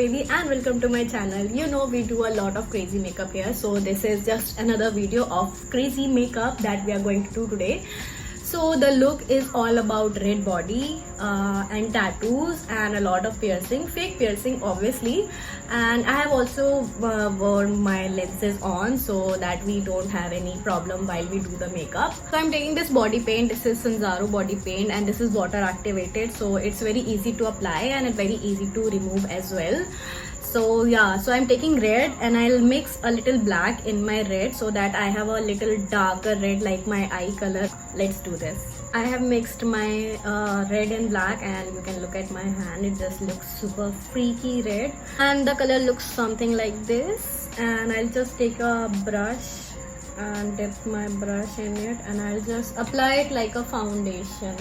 baby and welcome to my channel. You know we do a lot of crazy makeup here, so this is just another video of crazy makeup that we are going to do today. So the look is all about red body and tattoos and a lot of piercing, fake piercing obviously, and I have also worn my lenses on so that we don't have any problem while we do the makeup. So I'm taking this body paint. This is Sanzaro body paint and this is water activated, so it's very easy to apply and it's very easy to remove as well. So yeah, so I'm taking red and I'll mix a little black in my red so that I have a little darker red like my eye color. Let's do this. I have mixed my red and black and you can look at my hand. It just looks super freaky red and the color looks something like this. And I'll just take a brush and dip my brush in it and I'll just apply it like a foundation.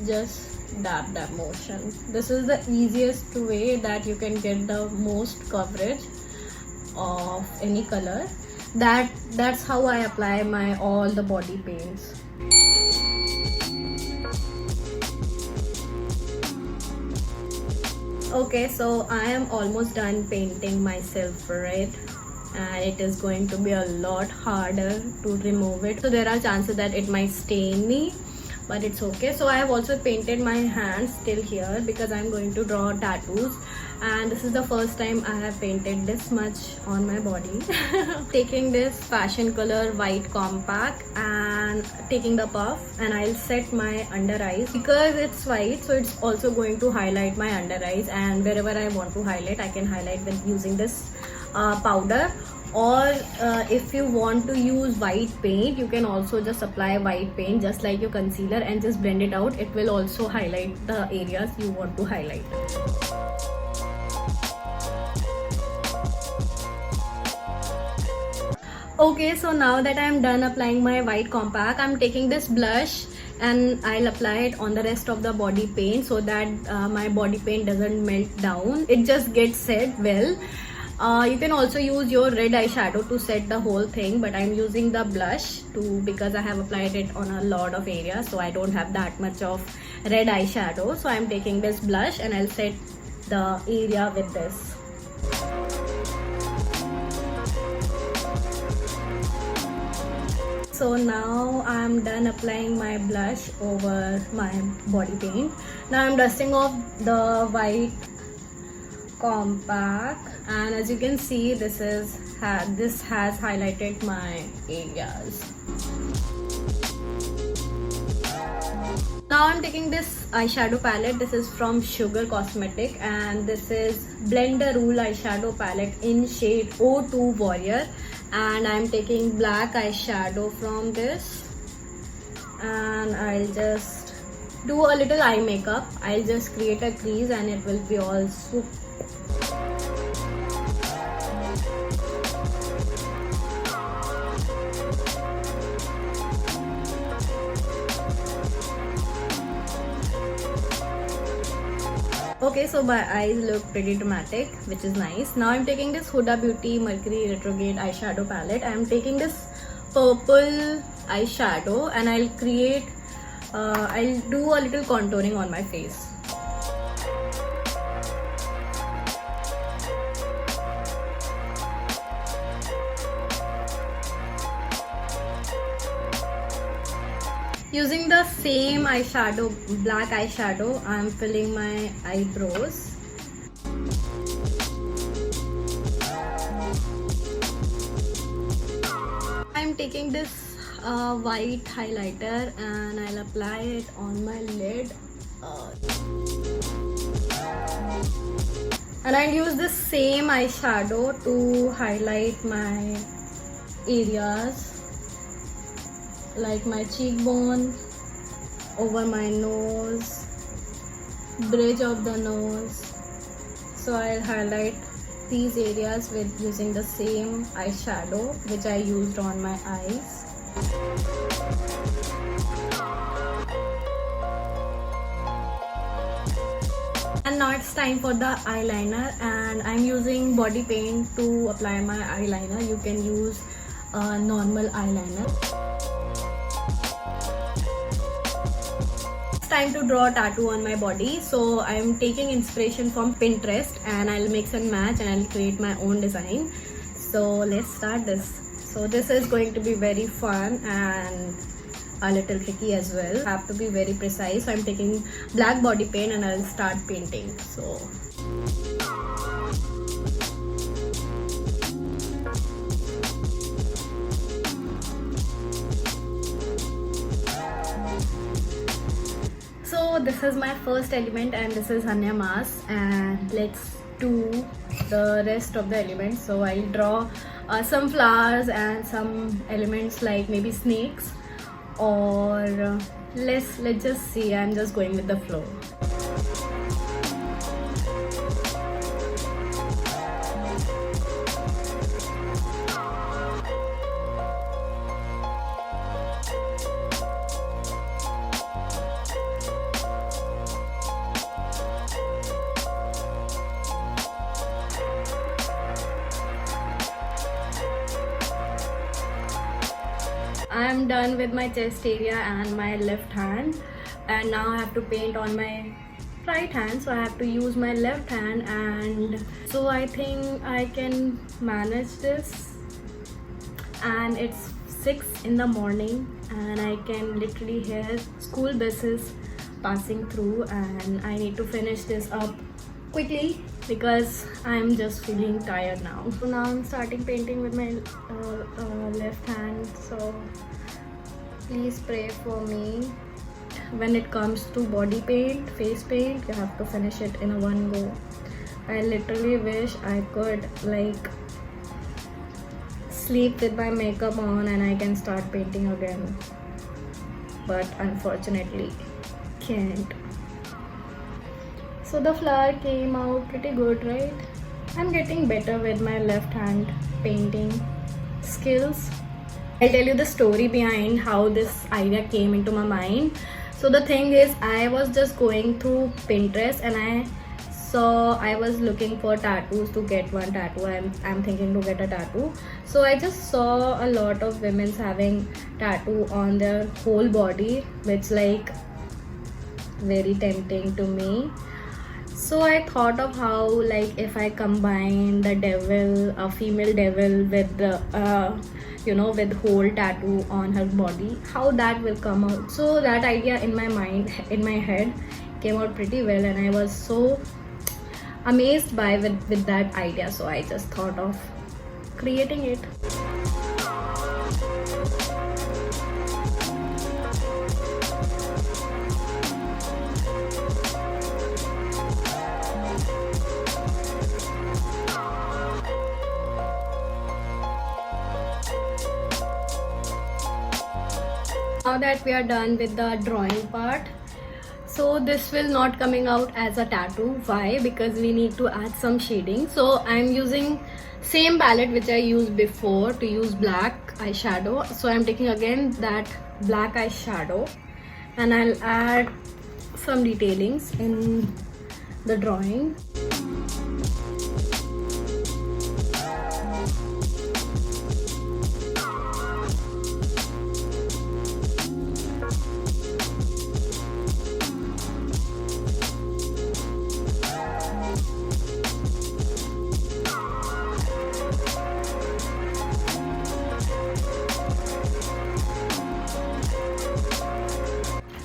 Just dab motion. This is the easiest way that you can get the most coverage of any color. That's how I apply my all the body paints. Okay, so I am almost done painting myself red and it is going to be a lot harder to remove it, so there are chances that it might stain me, but it's okay. So I have also painted my hands till here because I'm going to draw tattoos and this is the first time I have painted this much on my body. Taking this fashion color white compact and taking the puff and I'll set my under eyes because it's white, so it's also going to highlight my under eyes, and wherever I want to highlight I can highlight with using this powder. Or if you want to use white paint, you can also just apply white paint just like your concealer and just blend it out. It will also highlight the areas you want to highlight. Okay, so now that I'm done applying my white compact, I'm taking this blush and I'll apply it on the rest of the body paint so that my body paint doesn't melt down. It just gets set well. You can also use your red eyeshadow to set the whole thing, but I'm using the blush because I have applied it on a lot of areas, so I don't have that much of red eyeshadow. So I'm taking this blush and I'll set the area with this. So now I'm done applying my blush over my body paint. Now I'm dusting off the white compact and as you can see this has highlighted my areas. Now I'm taking this eyeshadow palette. This is from Sugar Cosmetic and this is Blend the Rule eyeshadow palette in shade O2 Warrior, and I'm taking black eyeshadow from this and I'll just do a little eye makeup. I'll just create a crease and it will be all super. Okay, so my eyes look pretty dramatic, which is nice. Now I'm taking this Huda Beauty Mercury Retrograde eyeshadow palette. I'm taking this purple eyeshadow and I'll do a little contouring on my face. Using the same eyeshadow, black eyeshadow, I'm filling my eyebrows. I'm taking this white highlighter and I'll apply it on my lid. And I'll use the same eyeshadow to highlight my areas like my cheekbone, over my nose, bridge of the nose. So I'll highlight these areas with using the same eyeshadow which I used on my eyes. And now it's time for the eyeliner and I'm using body paint to apply my eyeliner. You can use normal eyeliner. time to draw a tattoo on my body. So I'm taking inspiration from Pinterest and I'll mix and match and I'll create my own design. So let's start this. So this is going to be very fun and a little tricky as well. Have to be very precise. So I'm taking black body paint and I'll start painting. So this is my first element and this is Hanya Mas, and let's do the rest of the elements. So I'll draw some flowers and some elements like maybe snakes, or let's just see. I'm just going with the flow. I'm done with my chest area and my left hand, and now I have to paint on my right hand, so I have to use my left hand, and so I think I can manage this. And it's 6 in the morning and I can literally hear school buses passing through, and I need to finish this up quickly because I'm just feeling tired now. So now I'm starting painting with my left hand, so please pray for me. When it comes to body paint, face paint, you have to finish it in a one go. I literally wish I could like sleep with my makeup on and I can start painting again, but unfortunately can't. So the flower came out pretty good, right? I'm getting better with my left hand painting skills. I'll tell you the story behind how this idea came into my mind. So the thing is, I was just going through Pinterest and I was looking for tattoos to get one tattoo. I'm thinking to get a tattoo. So I just saw a lot of women having tattoo on their whole body, which like very tempting to me. So I thought of how, like, if I combine the devil, a female devil, with the with whole tattoo on her body, how that will come out. So that idea in my head came out pretty well, and I was so amazed with that idea. So I just thought of creating it. Now that we are done with the drawing part, so this will not coming out as a tattoo. Why? Because we need to add some shading. So I'm using same palette which I used before to use black eyeshadow. So I'm taking again that black eyeshadow and I'll add some detailings in the drawing.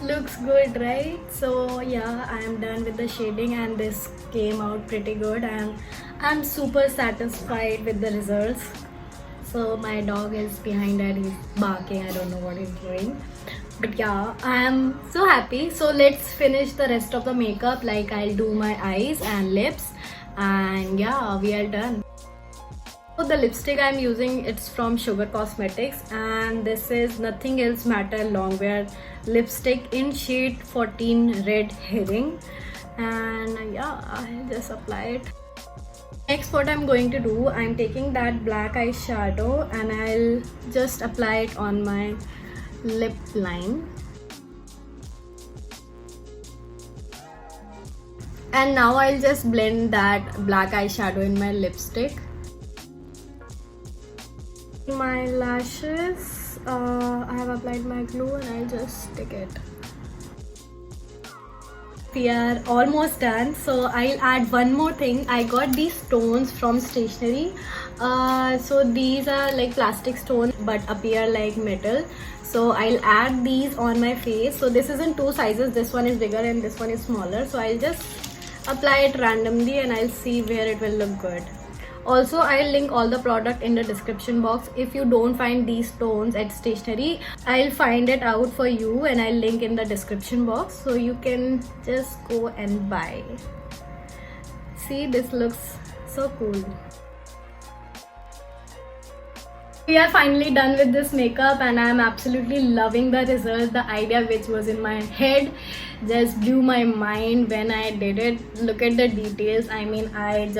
Looks good, right? So yeah, I am done with the shading and this came out pretty good and I'm super satisfied with the results. So my dog is behind and he's barking. I don't know what he's doing, but yeah, I am so happy. So let's finish the rest of the makeup. Like, I'll do my eyes and lips, and yeah, we are done. So the lipstick I'm using, it's from Sugar Cosmetics, and this is Nothing Else Matter Longwear lipstick in shade 14 Red Herring, and yeah, I'll just apply it. Next, what I'm going to do, I'm taking that black eyeshadow and I'll just apply it on my lip line. And now I'll just blend that black eyeshadow in my lipstick. My lashes, I have applied my glue and I'll just stick it. We are almost done, so I'll add one more thing. I got these stones from stationery. So these are like plastic stones but appear like metal. So I'll add these on my face. So this is in two sizes. This one is bigger and this one is smaller. So I'll just apply it randomly and I'll see where it will look good. Also, I'll link all the product in the description box. If you don't find these stones at stationery, I'll find it out for you and I'll link in the description box so you can just go and buy. See, this looks so cool. We are finally done with this makeup and I'm absolutely loving the result. The idea which was in my head just blew my mind when I did it. Look at the details. I mean, I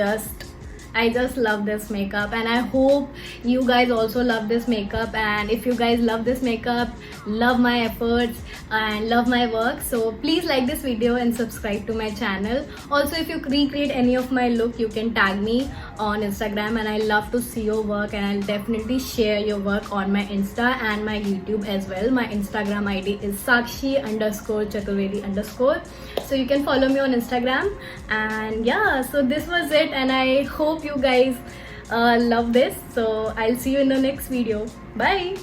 just love this makeup and I hope you guys also love this makeup. And if you guys love this makeup, love my efforts and love my work, so please like this video and subscribe to my channel. Also, if you recreate any of my look, you can tag me on Instagram and I love to see your work and I'll definitely share your work on my Insta and my YouTube as well. My Instagram ID is sakshi_chaturvedi_. So you can follow me on Instagram. And yeah, so this was it and I hope you guys love this. So I'll see you in the next video. Bye.